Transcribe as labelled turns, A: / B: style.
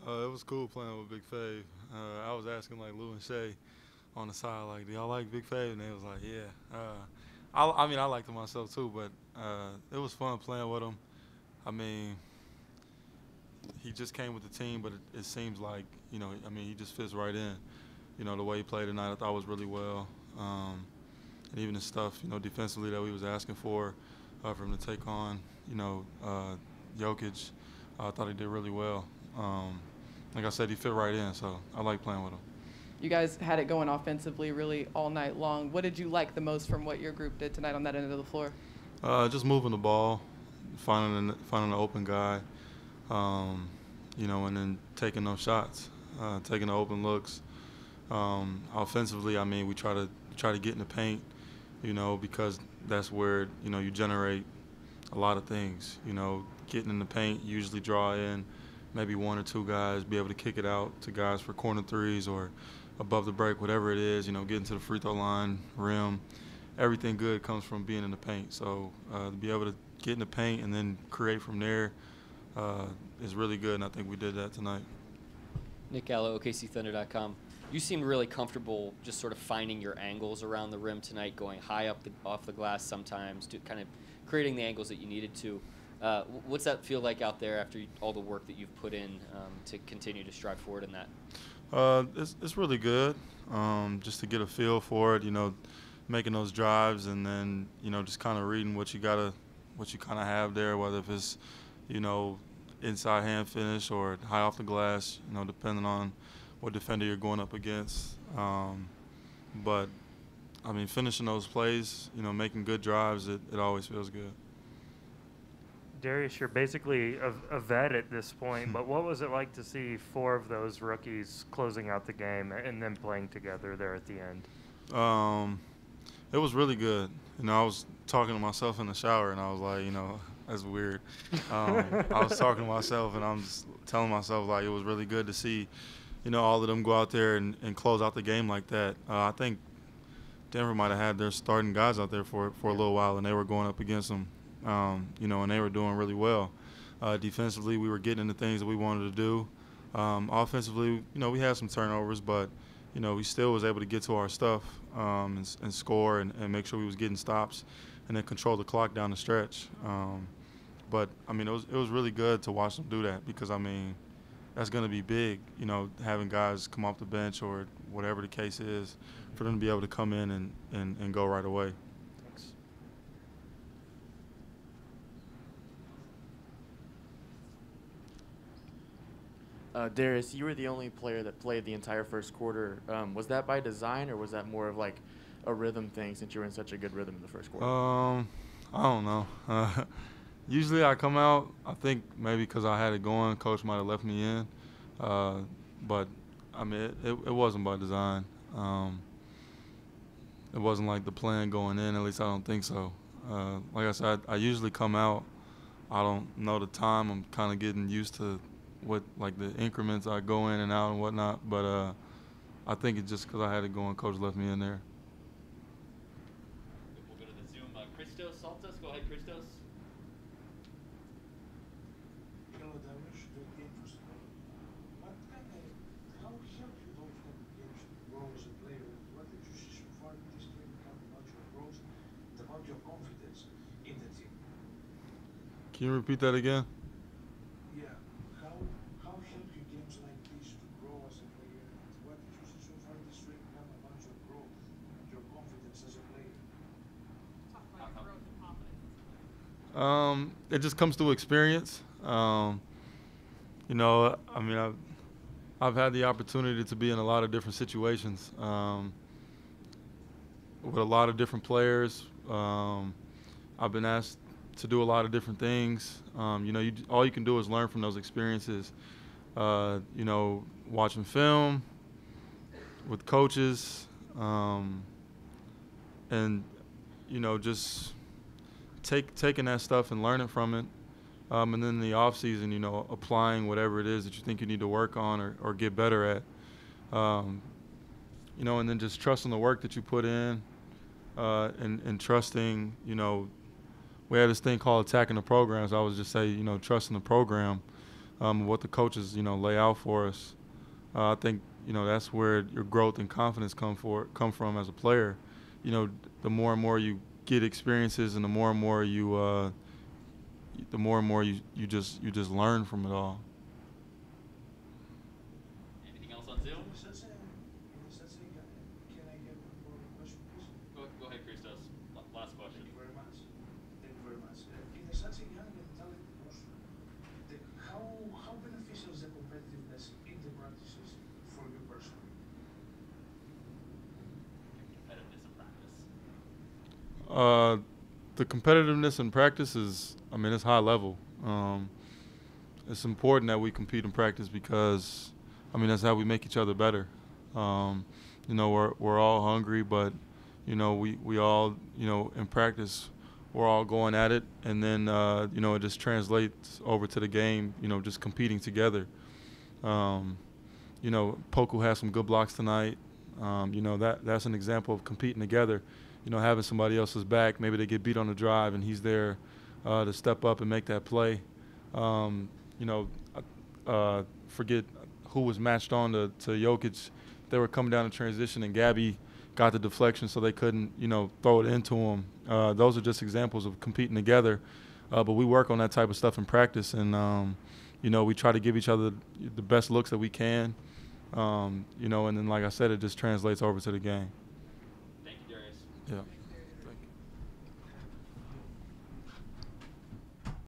A: It was cool playing with Big Fave. I was asking like Lou and Shay on the side, like, do y'all like Big Fave? And they was like, yeah. I mean, I liked him myself too, but it was fun playing with him. I mean, he just came with the team, but it seems like, I mean, he just fits right in. The way he played tonight, I thought was really well. And even the stuff, defensively that we was asking for him to take on, Jokic, I thought he did really well. Like I said, he fit right in, so I like playing with him.
B: You guys had it going offensively really all night long. What did you like the most from what your group did tonight on that end of the floor?
A: Just moving the ball, finding an open guy, and then taking those shots, taking the open looks. Offensively, I mean, we try to get in the paint, because that's where you generate a lot of things. Getting in the paint, usually draw in maybe one or two guys, be able to kick it out to guys for corner threes or above the break, whatever it is. Getting to the free throw line, rim. Everything good comes from being in the paint. So to be able to get in the paint and then create from there is really good, and I think we did that tonight.
C: Nick Gallo, OKCThunder.com. You seemed really comfortable just sort of finding your angles around the rim tonight, going high up off the glass sometimes, to kind of creating the angles that you needed to. What's that feel like out there after all the work that you've put in to continue to strive forward in that?
A: It's really good, just to get a feel for it. Making those drives and then just kind of reading what you kind of have there, whether if it's inside hand finish or high off the glass, depending on what defender you're going up against. But I mean, finishing those plays, making good drives, it always feels good.
D: Darius, you're basically a vet at this point, but what was it like to see four of those rookies closing out the game and then playing together there at the end?
A: It was really good. I was talking to myself in the shower, and I was like, that's weird. I was talking to myself, and I'm just telling myself, like, it was really good to see, all of them go out there and close out the game like that. I think Denver might have had their starting guys out there for a little while, and they were going up against them, and they were doing really well. Defensively, we were getting into things that we wanted to do. Offensively, we had some turnovers, but we still was able to get to our stuff and score and make sure we was getting stops and then control the clock down the stretch. But I mean, it was really good to watch them do that because I mean, that's going to be big. Having guys come off the bench or whatever the case is, for them to be able to come in and go right away.
D: Thanks.
E: Darius, you were the only player that played the entire first quarter. Was that by design, or was that more of like a rhythm thing since you were in such a good rhythm in the first quarter?
A: I don't know. Usually I come out, I think maybe because I had it going, coach might have left me in. But, I mean, it wasn't by design. It wasn't like the plan going in, at least I don't think so. Like I said, I usually come out. I don't know the time. I'm kind of getting used to what, like, the increments I go in and out and whatnot. But I think it's just because I had it going, coach left me in there.
C: We'll go to the Zoom. Christos Saltas. Go ahead, Christos.
F: Hello, Darius. Good game, first of all. What kind of, how helped you those kind of games to grow as a player? What did you see so far in this training camp about your growth and about your confidence in the team?
A: Can you repeat that again?
F: Yeah. How helped you games like this to grow as a player? And what did you see so far in this training camp about your growth and your confidence as a player?
B: Talk about your growth and confidence as a player.
A: It just comes through experience. I mean, I've had the opportunity to be in a lot of different situations with a lot of different players. I've been asked to do a lot of different things. All you can do is learn from those experiences. Watching film with coaches, and just taking that stuff and learning from it. And then in the off season, applying whatever it is that you think you need to work on or get better at. And then just trusting the work that you put in, and trusting, we had this thing called attacking the program. So I would just say, trusting the program, what the coaches, lay out for us. I think, that's where your growth and confidence come from as a player. The more and more you get experiences, and the more and more you just learn from it all.
C: Anything else on Zoom?
F: Can I get one more question, please?
C: Go ahead, Christos. Last question.
F: Thank you very much. Thank you very much. In such a young and talented roster, how beneficial is the competitiveness in the practices for you personally?
C: Competitiveness in practice.
A: The competitiveness in practice is, it's high level. It's important that we compete in practice because, that's how we make each other better. We're all hungry, but, we all, in practice, we're all going at it. And then, it just translates over to the game, just competing together. Poku has some good blocks tonight. That's an example of competing together. Having somebody else's back, maybe they get beat on the drive and he's there to step up and make that play. Forget who was matched on to Jokic. They were coming down the transition and Gabby got the deflection so they couldn't, throw it into him. Those are just examples of competing together. But we work on that type of stuff in practice, and, we try to give each other the best looks that we can. And then, like I said, it just translates over to the game.
C: Thank you, Darius.
A: Yeah.